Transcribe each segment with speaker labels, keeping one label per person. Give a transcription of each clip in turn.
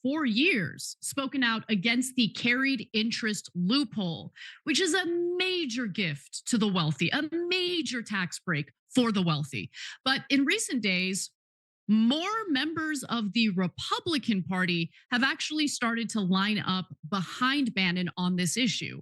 Speaker 1: 4 years spoken out against the carried interest loophole, which is a major gift to the wealthy, a major tax break for the wealthy. But in recent days, more members of the Republican Party have actually started to line up behind Bannon on this issue.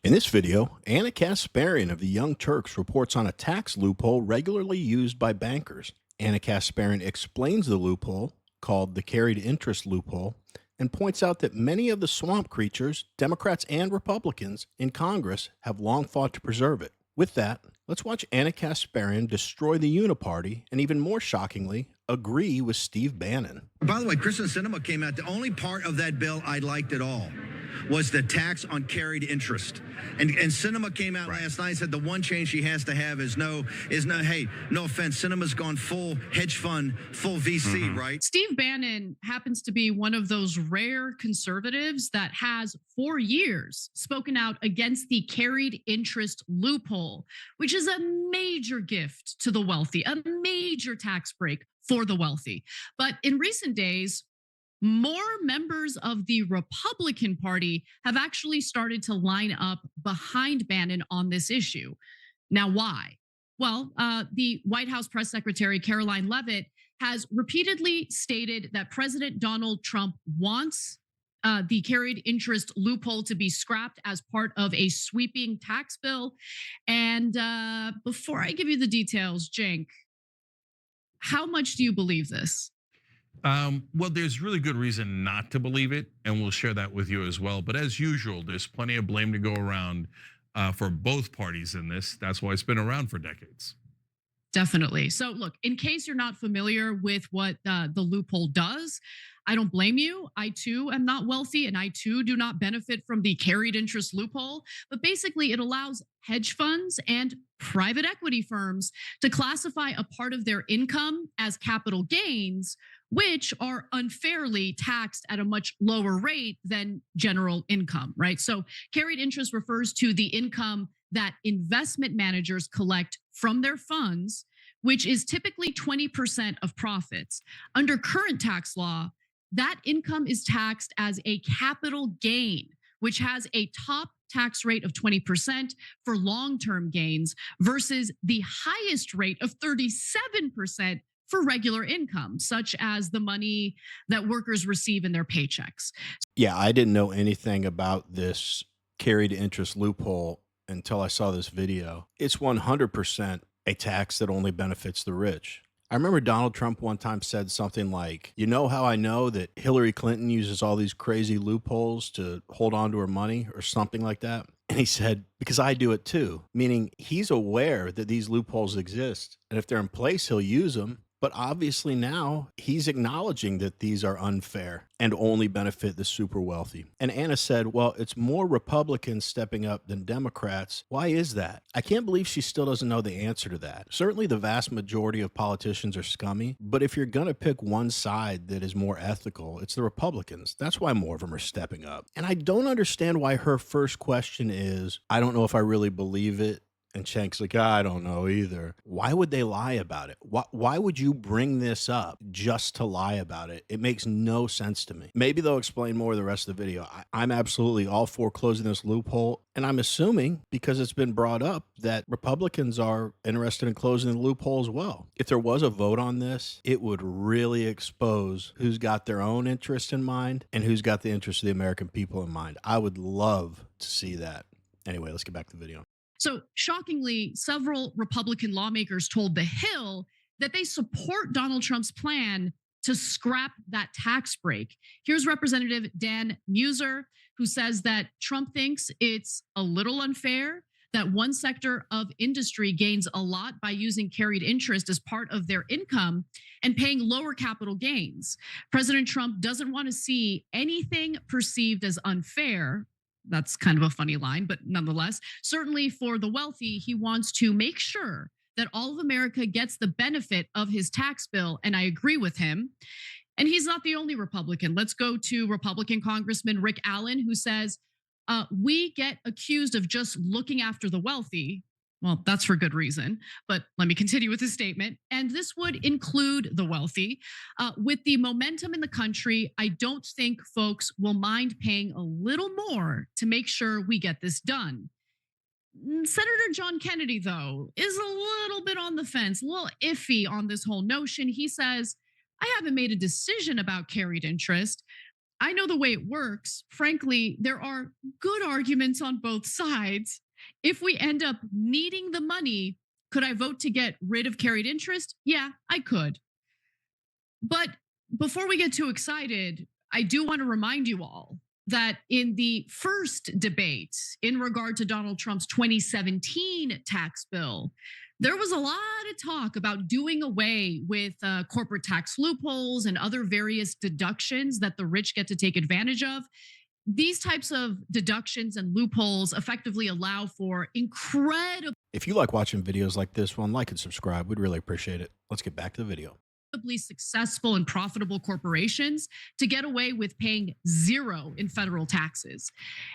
Speaker 2: In this video, Anna Kasparian of the Young Turks reports on a tax loophole regularly used by bankers. Anna Kasparian explains the loophole, called the carried interest loophole, and points out that many of the swamp creatures, Democrats and Republicans in Congress, have long fought to preserve it. With that, let's watch Anna Kasparian destroy the Uniparty and, even more shockingly, agree with Steve Bannon.
Speaker 3: By the way, Kristen Sinema came out. The only part of that bill I liked at all was the tax on carried interest. And Sinema came out last night and said the one change she has to have is no, hey, no offense, Sinema's gone full hedge fund, full VC, right?
Speaker 1: Steve Bannon happens to be one of those rare conservatives that has for years spoken out against the carried interest loophole, which is a major gift to the wealthy, a major tax break for the wealthy. But in recent days, more members of the Republican Party have actually started to line up behind Bannon on this issue. Now, why? Well, the White House press secretary, Caroline Leavitt, has repeatedly stated that President Donald Trump wants the carried interest loophole to be scrapped as part of a sweeping tax bill. And before I give you the details, Cenk, how much do you believe this?
Speaker 4: Well, there's really good reason not to believe it, and we'll share that with you as well. But as usual, there's plenty of blame to go around for both parties in this. That's why it's been around for decades.
Speaker 1: Definitely. So look, in case you're not familiar with what the loophole does, I don't blame you. I too am not wealthy, and I too do not benefit from the carried interest loophole. But basically, it allows hedge funds and private equity firms to classify a part of their income as capital gains, which are unfairly taxed at a much lower rate than general income, right? So carried interest refers to the income that investment managers collect from their funds, which is typically 20% of profits. Under current tax law, that income is taxed as a capital gain, which has a top tax rate of 20% for long-term gains versus the highest rate of 37% for regular income, such as the money that workers receive in their paychecks.
Speaker 2: Yeah, I didn't know anything about this carried interest loophole until I saw this video. It's 100% a tax that only benefits the rich. I remember Donald Trump one time said something like, you know how I know that Hillary Clinton uses all these crazy loopholes to hold on to her money, or something like that? And he said, because I do it too, meaning he's aware that these loopholes exist. And if they're in place, he'll use them. But obviously now he's acknowledging that these are unfair and only benefit the super wealthy. And Anna said, well, it's more Republicans stepping up than Democrats. Why is that? I can't believe she still doesn't know the answer to that. Certainly the vast majority of politicians are scummy, but if you're going to pick one side that is more ethical, it's the Republicans. That's why more of them are stepping up. And I don't understand why her first question is, I don't know if I really believe it. And Cenk's like, I don't know either. Why would they lie about it? Why would you bring this up just to lie about it? It makes no sense to me. Maybe they'll explain more the rest of the video. I'm absolutely all for closing this loophole. And I'm assuming, because it's been brought up, that Republicans are interested in closing the loophole as well. If there was a vote on this, it would really expose who's got their own interest in mind and who's got the interest of the American people in mind. I would love to see that. Anyway, let's get back to the video.
Speaker 1: So shockingly, several Republican lawmakers told The Hill that they support Donald Trump's plan to scrap that tax break. Here's Representative Dan Muser, who says that Trump thinks it's a little unfair that one sector of industry gains a lot by using carried interest as part of their income and paying lower capital gains. President Trump doesn't want to see anything perceived as unfair. That's kind of a funny line, but nonetheless, certainly for the wealthy, he wants to make sure that all of America gets the benefit of his tax bill. And I agree with him. And he's not the only Republican. Let's go to Republican Congressman Rick Allen, who says, we get accused of just looking after the wealthy, Well, that's for good reason. But let me continue with the statement. And this would include the wealthy. With the momentum in the country, I don't think folks will mind paying a little more to make sure we get this done. Senator John Kennedy, though, is a little bit on the fence, a little iffy on this whole notion. He says, I haven't made a decision about carried interest. I know the way it works. Frankly, there are good arguments on both sides. If we end up needing the money, could I vote to get rid of carried interest? Yeah, I could. But before we get too excited, I do want to remind you all that in the first debate in regard to Donald Trump's 2017 tax bill, there was a lot of talk about doing away with corporate tax loopholes and other various deductions that the rich get to take advantage of. These types of deductions and loopholes effectively allow for incredible
Speaker 2: If you like watching videos like this one, like and subscribe. We'd really appreciate it. Let's get back to the video.
Speaker 1: successful and profitable corporations to get away with paying zero in federal taxes.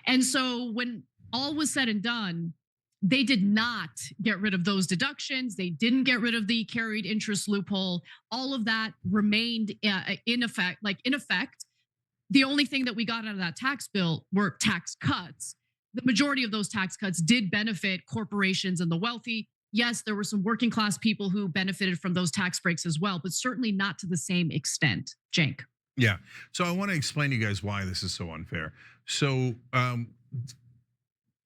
Speaker 1: And so when all was said and done, they did not get rid of those deductions. They didn't get rid of the carried interest loophole. All of that remained in effect. In effect, the only thing that we got out of that tax bill were tax cuts. The majority of those tax cuts did benefit corporations and the wealthy. Yes, there were some working class people who benefited from those tax breaks as well, but certainly not to the same extent. Cenk.
Speaker 4: Yeah. So I want to explain to you guys why this is so unfair. So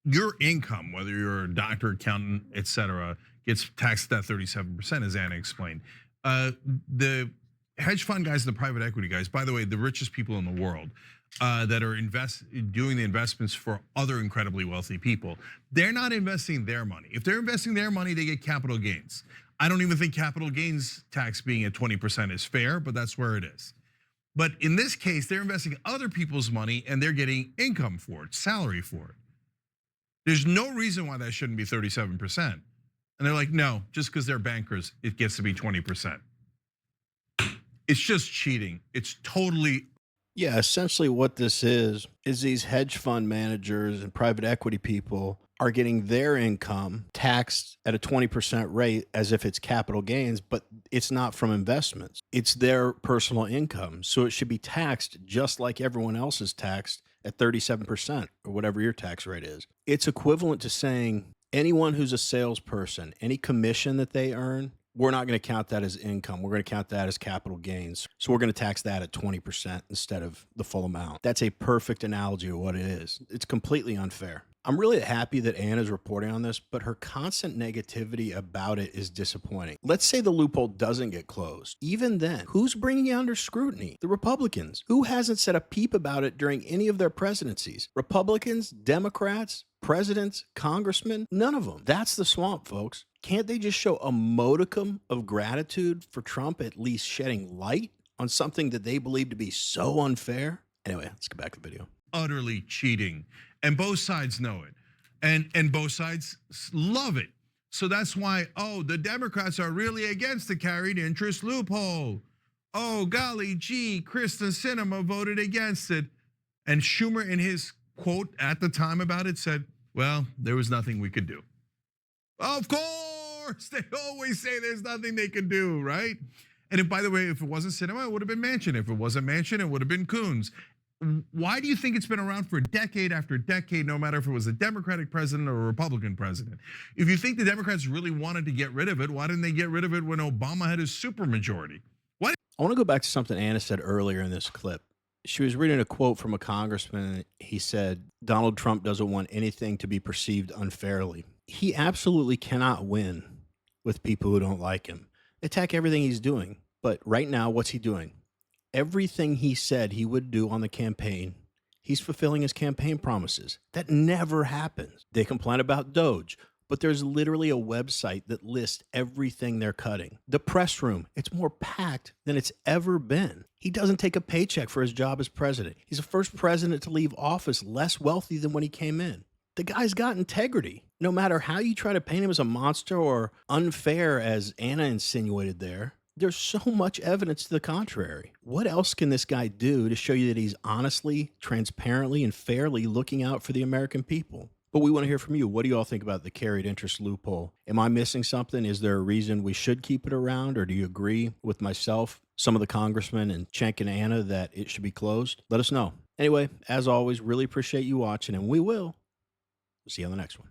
Speaker 4: your income, whether you're a doctor, accountant, et cetera, gets taxed at 37%, as Anna explained. The hedge fund guys and the private equity guys, by the way, the richest people in the world that are doing the investments for other incredibly wealthy people, they're not investing their money. If they're investing their money, they get capital gains. I don't even think capital gains tax being at 20% is fair, but that's where it is. But in this case, they're investing other people's money and they're getting income for it, salary for it. There's no reason why that shouldn't be 37%. And they're like, no, just because they're bankers, it gets to be 20%. It's just cheating. It's totally.
Speaker 2: Yeah, essentially what this is these hedge fund managers and private equity people are getting their income taxed at a 20% rate as if it's capital gains, but it's not from investments. It's their personal income. So it should be taxed just like everyone else is taxed at 37% or whatever your tax rate is. It's equivalent to saying anyone who's a salesperson, any commission that they earn, we're not going to count that as income. We're going to count that as capital gains. So we're going to tax that at 20% instead of the full amount. That's a perfect analogy of what it is. It's completely unfair. I'm really happy that Anna's reporting on this, but her constant negativity about it is disappointing. Let's say the loophole doesn't get closed. Even then, who's bringing it under scrutiny? The Republicans. Who hasn't said a peep about it during any of their presidencies? Republicans, Democrats, presidents, congressmen, none of them. That's the swamp, folks. Can't they just show a modicum of gratitude for Trump at least shedding light on something that they believe to be so unfair? Anyway, let's get back to the video.
Speaker 4: Utterly cheating, and both sides know it, and both sides love it. So that's why, the Democrats are really against the carried interest loophole. Oh, golly gee, Kristen Sinema voted against it. And Schumer, in his quote at the time about it, said, well, there was nothing we could do. Of course, they always say there's nothing they could do, right? And if, by the way, if it wasn't Sinema, it would have been Manchin. If it wasn't Manchin, it would have been Coons. Why do you think it's been around for decade after decade, no matter if it was a Democratic president or a Republican president? If you think the Democrats really wanted to get rid of it, why didn't they get rid of it when Obama had his supermajority? What?
Speaker 2: I want to go back to something Anna said earlier in this clip. She was reading a quote from a congressman. He said, Donald Trump doesn't want anything to be perceived unfairly. He absolutely cannot win with people who don't like him. Attack everything he's doing. But right now, what's he doing? Everything he said he would do on the campaign, he's fulfilling his campaign promises. That never happens. They complain about Doge, but there's literally a website that lists everything they're cutting. The press room, it's more packed than it's ever been. He doesn't take a paycheck for his job as president. He's the first president to leave office less wealthy than when he came in. The guy's got integrity. No matter how you try to paint him as a monster or unfair, as Anna insinuated there, there's so much evidence to the contrary. What else can this guy do to show you that he's honestly, transparently, and fairly looking out for the American people? But we want to hear from you. What do you all think about the carried interest loophole? Am I missing something? Is there a reason we should keep it around? Or do you agree with myself, some of the congressmen, and Cenk and Anna that it should be closed? Let us know. Anyway, as always, really appreciate you watching, and we will see you on the next one.